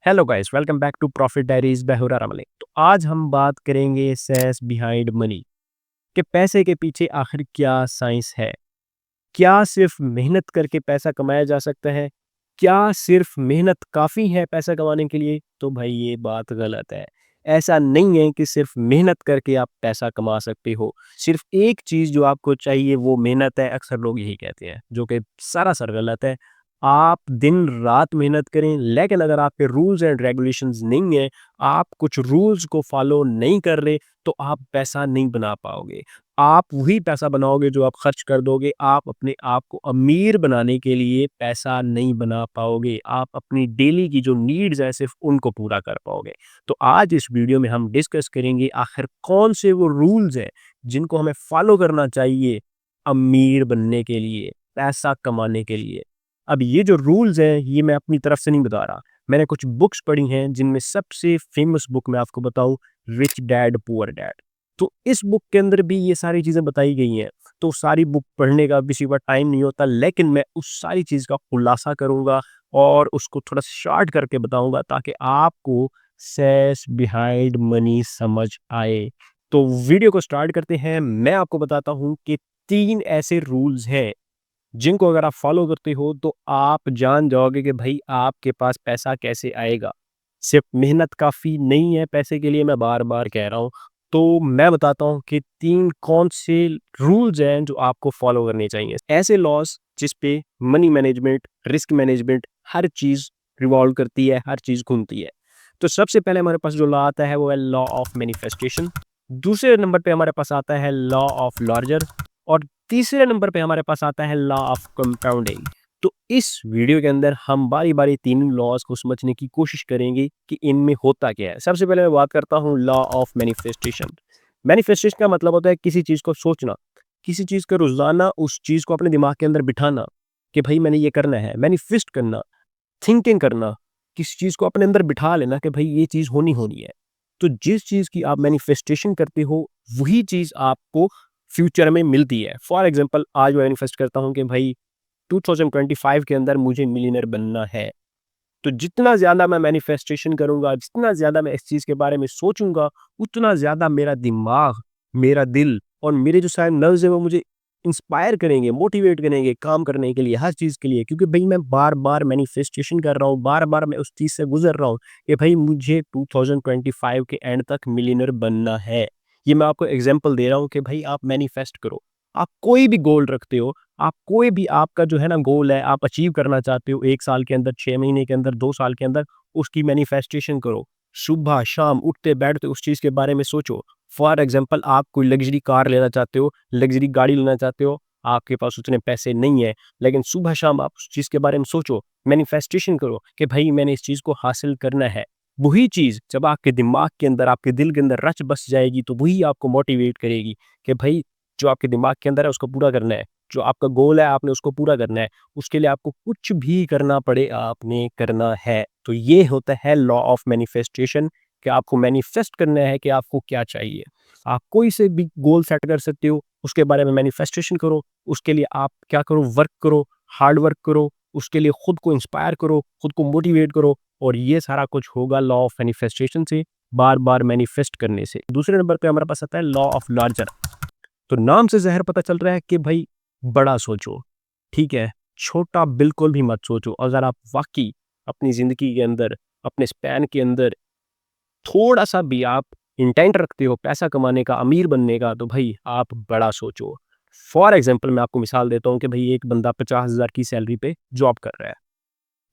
Hello guys, welcome back to profit diaries by हुरा रमले। तो आज हम बात करेंगे सेंस बिहाइंड मनी कि पैसे के पीछे आखिर क्या साइंस है। क्या सिर्फ मेहनत करके पैसा कमाया जा सकता है? क्या सिर्फ मेहनत काफ़ी है पैसा कमाने के लिए? तो भाई ये बात गलत है। ऐसा नहीं है कि सिर्फ मेहनत करके आप पैसा कमा सकते हो। सिर्फ एक चीज़ जो आपको चाहिए वो मेहनत है, अक्सर लोग यही कहते हैं, जो कि सरासर गलत है। आप दिन रात मेहनत करें, लेकिन अगर आपके रूल्स एंड रेगुलेशंस नहीं है, आप कुछ रूल्स को फॉलो नहीं कर रहे, तो आप पैसा नहीं बना पाओगे। आप वही पैसा बनाओगे जो आप खर्च कर दोगे। आप अपने आप को अमीर बनाने के लिए पैसा नहीं बना पाओगे। आप अपनी डेली की जो नीड्स है सिर्फ उनको पूरा कर पाओगे। तो आज इस वीडियो में हम डिस्कस करेंगे आखिर कौन से वो रूल्स हैं जिनको हमें फॉलो करना चाहिए अमीर बनने के लिए, पैसा कमाने के लिए। अब ये जो रूल्स हैं ये मैं अपनी तरफ से नहीं बता रहा। मैंने कुछ बुक्स पढ़ी हैं जिनमें सबसे फेमस बुक मैं आपको बताऊं, रिच डैड पुअर डैड। तो इस बुक के अंदर भी ये सारी चीज़ें बताई गई हैं। तो सारी बुक पढ़ने का किसी बार टाइम नहीं होता, लेकिन मैं उस सारी चीज़ का खुलासा करूँगा और उसको थोड़ा शॉर्ट करके बताऊँगा ताकि आपको सेंस बिहाइंड मनी समझ आए। तो वीडियो को स्टार्ट करते हैं। मैं आपको बताता हूँ कि 3 ऐसे रूल्स हैं जिनको अगर आप फॉलो करते हो तो आप जान जाओगे कि भाई आपके पास पैसा कैसे आएगा। सिर्फ मेहनत काफ़ी नहीं है पैसे के लिए, मैं बार-बार कह रहा हूँ। तो मैं बताता हूँ कि 3 कौन से रूल्स हैं जो आपको फॉलो करने चाहिए। ऐसे लॉज़ जिस पे मनी मैनेजमेंट, रिस्क मैनेजमेंट हर चीज़ रिवॉल्व करती है, हर चीज़ घूमती है। तो सबसे पहले हमारे पास जो लॉ आता है वो है लॉ ऑफ मैनिफेस्टेशन। दूसरे नंबर पे हमारे पास आता है लॉ ऑफ लार्जर और तीसरे नंबर पे हमारे पास आता है लॉ ऑफ कंपाउंडिंग। तो इस वीडियो के अंदर हम बारी-बारी तीनों लॉज़ को समझने की कोशिश करेंगे कि इनमें होता क्या है। सबसे पहले मैं बात करता हूँ लॉ ऑफ मैनिफेस्टेशन। मैनिफेस्टेशन का मतलब होता है किसी चीज़ को सोचना, किसी चीज़ का रोज़ाना उस चीज़ को अपने दिमाग के अंदर बिठाना कि भाई मैंने ये करना है, मैनिफेस्ट करना, थिंकिंग करना, किसी चीज़ को अपने अंदर बिठा लेना कि भाई ये चीज़ होनी होनी है। तो जिस चीज़ की आप मैनिफेस्टेशन करते हो, वही चीज़ आपको फ्यूचर में मिलती है। फॉर एग्ज़ाम्पल आज मैं मैनिफेस्ट करता हूँ कि भाई 2025 के अंदर मुझे मिलियनेयर बनना है। तो जितना ज़्यादा मैं मैनिफेस्टेशन करूँगा, जितना ज़्यादा मैं इस चीज़ के बारे में सोचूँगा, उतना ज़्यादा मेरा दिमाग, मेरा दिल और मेरे जो सारे नर्व्स हैं वो मुझे इंस्पायर करेंगे, मोटिवेट करेंगे काम करने के लिए, हर चीज़ के लिए। क्योंकि भई मैं बार-बार मैनिफेस्टेशन कर रहा हूँ, बार-बार मैं उस चीज़ से गुज़र रहा हूँ कि भई मुझे 2025 के एंड तक मिलियनेयर बनना है। ये मैं आपको एग्ज़ाम्पल दे रहा हूँ कि भई आप मैनिफेस्ट करो। आप कोई भी गोल रखते हो, आप कोई भी आपका जो है ना गोल है, आप अचीव करना चाहते हो 1 साल के अंदर, 6 महीने के अंदर, 2 साल के अंदर, उसकी मैनिफेस्टेशन करो। सुबह, शाम उठते-बैठते उस चीज़ के बारे में सोचो। फॉर एग्ज़ाम्पल आप कोई लग्ज़री कार लेना चाहते हो, लग्ज़री गाड़ी लेना चाहते हो, आपके पास उतने पैसे नहीं है, लेकिन सुबह-शाम आप उस चीज़ के बारे में सोचो, मैनिफेस्टेशन करो कि भई मैंने इस चीज़ को हासिल करना है। वही चीज़ जब आपके दिमाग के अंदर, आपके दिल के अंदर रच बस जाएगी, तो वही आपको मोटिवेट करेगी कि भई जो आपके दिमाग के अंदर है उसको पूरा करना है। जो आपका गोल है आपने उसको पूरा करना है। उसके लिए आपको कुछ भी करना पड़े आपने करना है। तो ये होता है लॉ ऑफ मैनिफेस्टेशन कि आपको मैनिफेस्ट करना है कि आपको क्या चाहिए। आप कोई से भी गोल सेट कर सकते हो, उसके बारे में मैनिफेस्टेशन करो, उसके लिए आप क्या करो वर्क करो, हार्ड वर्क करो, उसके लिए खुद को इंस्पायर करो, खुद को मोटिवेट करो और ये सारा कुछ होगा लॉ ऑफ मैनिफेस्टेशन से, बार-बार मैनिफेस्ट करने से। दूसरे नंबर पे हमारे पास आता है लॉ ऑफ लार्जर। तो नाम से ज़ाहिर पता चल रहा है कि भाई बड़ा सोचो, ठीक है? छोटा बिल्कुल भी मत सोचो। अगर आप वाक़ई अपनी ज़िंदगी के अंदर, अपने स्पैन के अंदर थोड़ा-सा भी आप इंटेंट रखते हो पैसा कमाने का, अमीर बनने का, तो भाई आप बड़ा सोचो। फॉर एग्ज़ाम्पल मैं आपको मिसाल देता हूँ कि भई एक बंदा 50,000 की सैलरी पे जॉब कर रहा है।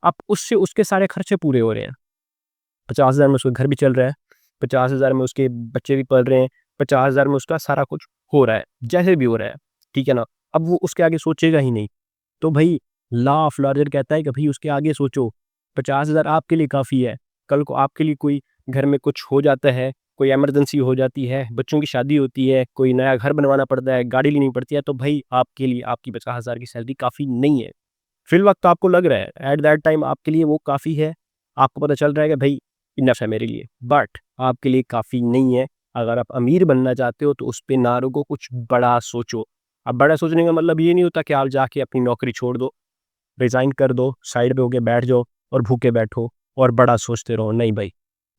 अब उससे उसके सारे खर्चे पूरे हो रहे हैं। 50,000 में उसका घर भी चल रहा है, 50,000 में उसके बच्चे भी पल रहे हैं, 50,000 में उसका सारा कुछ हो रहा है, जैसे भी हो रहा है, ठीक है ना? अब वो उसके आगे सोचेगा ही नहीं। तो भई लॉ ऑफ लार्जर कहता है कि भई उसके आगे सोचो, 50,000 आपके लिए काफ़ी है, कल को आपके लिए कोई घर में कुछ हो जाता है, कोई इमरजेंसी हो जाती है, बच्चों की शादी होती है, कोई नया घर बनवाना पड़ता है, गाड़ी लेनी पड़ती है, तो भई आपके लिए आपकी 50,000 की सैलरी काफ़ी नहीं है। फिल वक़्त आपको लग रहा है एट दैट टाइम आपके लिए वो काफ़ी है, आपको पता चल रहा है कि भई इनफ है मेरे लिए, बट आपके लिए काफ़ी नहीं है। अगर आप अमीर बनना चाहते हो तो उस पे ना रुको, कुछ बड़ा सोचो। अब बड़ा सोचने का मतलब ये नहीं होता कि आप जाके अपनी नौकरी छोड़ दो, रिज़ाइन कर दो, साइड पे होके बैठ जाओ और भूखे बैठो। और बड़ा सोचते रहो। नहीं भाई,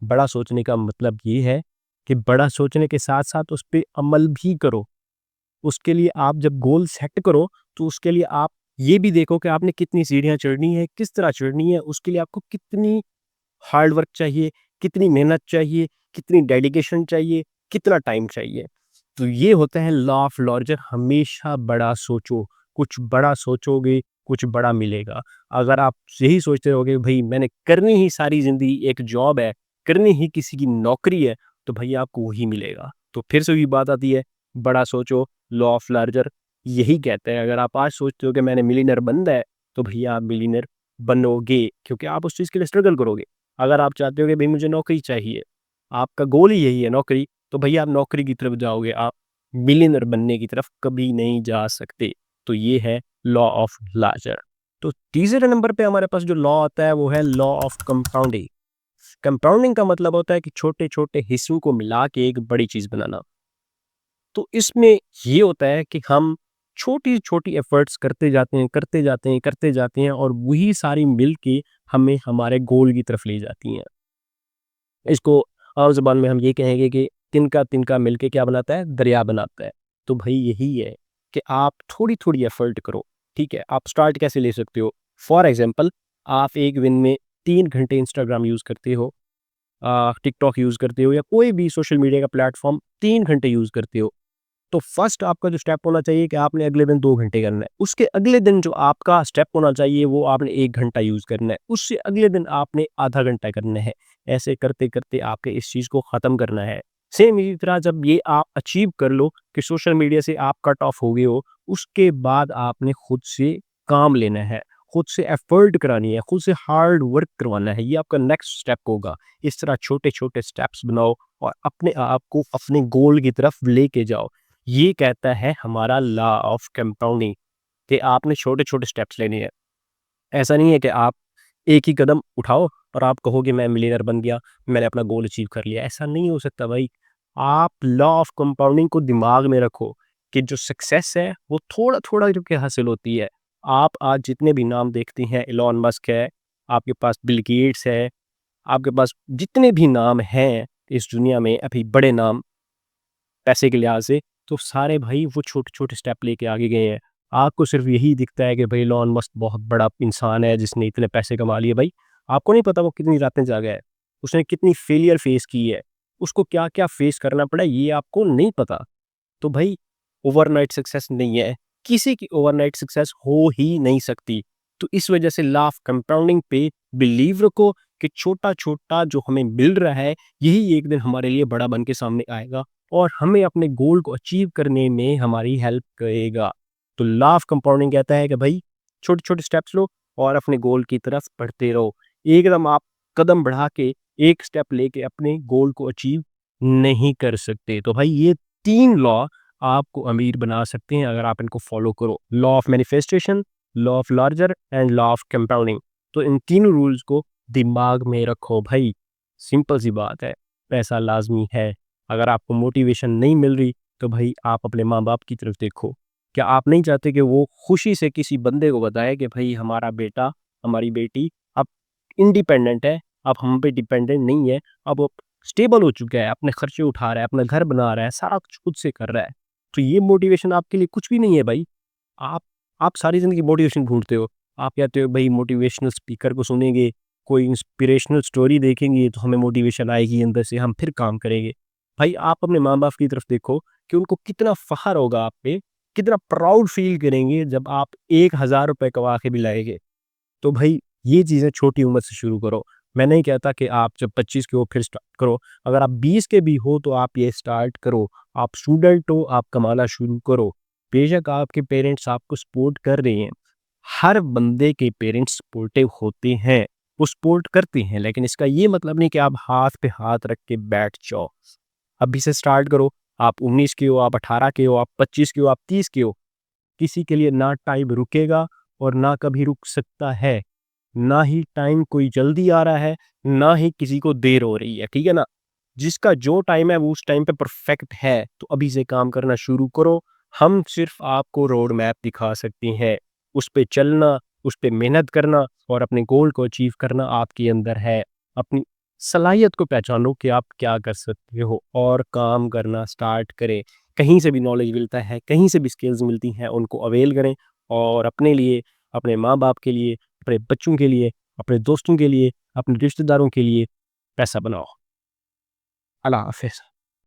बड़ा सोचने का मतलब ये है कि बड़ा सोचने के साथ-साथ उस पे अमल भी करो। उसके लिए आप जब गोल सेट करो, तो उसके लिए आप ये भी देखो कि आपने कितनी सीढ़ियाँ चढ़नी है, किस तरह चढ़नी है, उसके लिए आपको कितनी हार्ड वर्क चाहिए, कितनी मेहनत चाहिए, कितनी डेडिकेशन चाहिए, कितना टाइम चाहिए। तो ये होता है लॉ ऑफ लार्जर, हमेशा बड़ा सोचो, कुछ बड़ा सोचोगे, कुछ बड़ा मिलेगा। अगर आप यही सोचते रहोगे भई मैंने करनी ही सारी ज़िंदगी एक जॉब है, करनी ही किसी की नौकरी है, तो भई आपको वही मिलेगा। तो फिर से वही बात आती है, बड़ा सोचो, लॉ ऑफ लार्जर यही कहता है अगर आप आज सोचते हो कि मैंने मिलियनेयर बनना है, तो भैया आप मिलियनेयर बनोगे, क्योंकि आप उस चीज़ के लिए स्ट्रगल करोगे। अगर आप चाहते हो कि भई मुझे नौकरी चाहिए, आपका गोल ही यही है नौकरी, तो भैया आप नौकरी की तरफ जाओगे, आप मिलियनेयर बनने की तरफ कभी नहीं जा सकते। तो ये है लॉ ऑफ लार्जर। तो तीसरे नंबर पे हमारे पास जो लॉ आता है वो है लॉ ऑफ कंपाउंडिंग। कंपाउंडिंग का मतलब होता है कि छोटे-छोटे हिस्सों को मिला के एक बड़ी चीज़ बनाना। तो इसमें ये होता है कि हम छोटी-छोटी एफर्ट्स करते जाते हैं, करते जाते हैं, करते जाते हैं और वही सारी मिल के हमें हमारे गोल की तरफ ले जाती हैं। इसको आम ज़ुबान में हम ये कहेंगे कि तिनका-तिनका मिलके क्या बनाता है? दरिया बनाता है। तो भई यही है कि आप थोड़ी-थोड़ी एफ़र्ट करो, ठीक है? आप स्टार्ट कैसे ले सकते हो? फॉर एग्ज़ाम्पल आप एक दिन में 3 घंटे इंस्टाग्राम यूज़ करते हो, टिकटॉक यूज़ करते हो या कोई भी सोशल मीडिया का प्लेटफ़ॉर्म 3 घंटे यूज़ करते हो। तो फर्स्ट आपका जो स्टेप होना चाहिए कि आपने अगले दिन 2 घंटे करना है। उसके अगले दिन जो आपका स्टेप होना चाहिए वो आपने 1 घंटा यूज़ करना है। उससे अगले दिन आपने आधा घंटा करना है। ऐसे करते-करते आपके इस चीज़ को ख़त्म करना है। सेम इसी तरह जब ये आप अचीव कर लो कि सोशल मीडिया से आप कट ऑफ हो गए हो, उसके बाद आपने खुद से काम लेना है, खुद से एफ़र्ट करानी है, खुद से हार्ड वर्क करवाना है। ये आपका नेक्स्ट स्टेप होगा। इस तरह छोटे-छोटे स्टेप्स बनाओ और अपने आप को अपने गोल की तरफ लेके जाओ। ये कहता है हमारा लॉ ऑफ कंपाउंडिंग कि आपने छोटे-छोटे स्टेप्स लेने हैं। ऐसा नहीं है कि आप एक ही कदम उठाओ और आप कहो कि मैं मिलियनेयर बन गया, मैंने अपना गोल अचीव कर लिया। ऐसा नहीं हो सकता भाई। आप लॉ ऑफ कंपाउंडिंग को दिमाग में रखो कि जो सक्सेस है वो थोड़ा-थोड़ा करके हासिल होती है। आप आज जितने भी नाम देखते हैं, इलॉन मस्क है, आपके पास बिल गेट्स है, आपके पास जितने भी नाम हैं इस दुनिया में अभी बड़े नाम पैसे के लिहाज़ से, तो सारे भाई वो छोटे-छोटे स्टेप लेके आगे गए हैं। आपको सिर्फ़ यही दिखता है कि भई इलॉन मस्क बहुत बड़ा इंसान है जिसने इतने पैसे कमा लिए भाई, आपको नहीं पता वो कितनी रातें जागा है। उसने कितनी फेलियर फेस की है, उसको क्या-क्या फेस करना पड़ा ये आपको नहीं पता। तो भाई ओवरनाइट सक्सेस नहीं है, किसी की ओवरनाइट सक्सेस हो ही नहीं सकती। तो इस वजह से लॉ ऑफ कंपाउंडिंग पे बिलीव रखो कि छोटा-छोटा जो हमें मिल रहा है, यही एक दिन हमारे लिए बड़ा बन के सामने आएगा और हमें अपने गोल को अचीव करने में हमारी हेल्प करेगा। तो लॉ ऑफ कंपाउंडिंग कहता है कि भाई छोटे-छोटे स्टेप्स लो और अपने गोल की तरफ बढ़ते रहो। एकदम आप कदम बढ़ा के एक स्टेप लेके अपने गोल को अचीव नहीं कर सकते। तो भाई ये 3 लॉ आपको अमीर बना सकते हैं अगर आप इनको फॉलो करो। Law of manifestation, law of larger and law of compounding. तो इन तीनों रूल्स को दिमाग में रखो भाई। सिंपल सी बात है, पैसा लाज़मी है। अगर आपको मोटिवेशन नहीं मिल रही, तो भाई आप अपने माँ-बाप की तरफ देखो। क्या आप नहीं चाहते कि वो खुशी से किसी बंदे को बताए कि भई हमारा बेटा, हमारी बेटी अब इंडिपेंडेंट है, अब हम पे डिपेंडेंट नहीं है, अब वो स्टेबल हो चुका है, अपने खर्चे उठा रहा है, अपना घर बना रहा है, सारा कुछ खुद से कर रहा है। तो ये मोटिवेशन आपके लिए कुछ भी नहीं है भाई। आप आप सारी ज़िंदगी मोटिवेशन ढूँढते हो। आप कहते हो भई मोटिवेशनल स्पीकर को सुनेंगे, कोई इंस्पिरेशनल स्टोरी देखेंगे तो हमें मोटिवेशन आएगी अंदर से, हम फिर काम करेंगे। भाई आप अपने माँ-बाप की तरफ देखो कि उनको कितना फ़ख़्र होगा आप पे, कितना प्राउड फ़ील करेंगे जब आप ₹1000 कमा के भी लाएँगे। तो भाई ये चीज़ें छोटी उम्र से शुरू करो। मैं नहीं कहता कि आप जब 25 के हो फिर स्टार्ट करो। अगर आप 20 के भी हो तो आप ये स्टार्ट करो। आप स्टूडेंट हो, आप कमाना शुरू करो। बेशक आपके पेरेंट्स आपको सपोर्ट कर रहे हैं। हर बंदे के पेरेंट्स सपोर्टिव होते हैं, वो सपोर्ट करते हैं, लेकिन इसका ये मतलब नहीं कि आप हाथ पे हाथ रख के बैठ जाओ। अभी से स्टार्ट करो। आप 19 के हो, आप 18 के हो, आप 25 के हो, आप 30 के हो। किसी के लिए ना टाइम रुकेगा और ना कभी रुक सकता है। ना ही टाइम कोई जल्दी आ रहा है, ना ही किसी को देर हो रही है, ठीक है ना? जिसका जो टाइम है वो उस टाइम पे परफेक्ट है, तो अभी से काम करना शुरू करो। हम सिर्फ़ आपको रोड मैप दिखा सकते हैं, उस पे चलना, उस पे मेहनत करना और अपने गोल को अचीव करना आपके अंदर है। अपनी सलाहियत को पहचानो कि आप क्या कर सकते हो और काम करना स्टार्ट करें। कहीं से भी नॉलेज मिलता है, कहीं से भी स्किल्स मिलती हैं, उनको अवेल करें और अपने लिए, अपने माँ-बाप के लिए, अपने बच्चों के लिए, अपने दोस्तों के लिए, अपने रिश्तेदारों के लिए पैसा बनाओ। अल्लाह हाफ़िज़।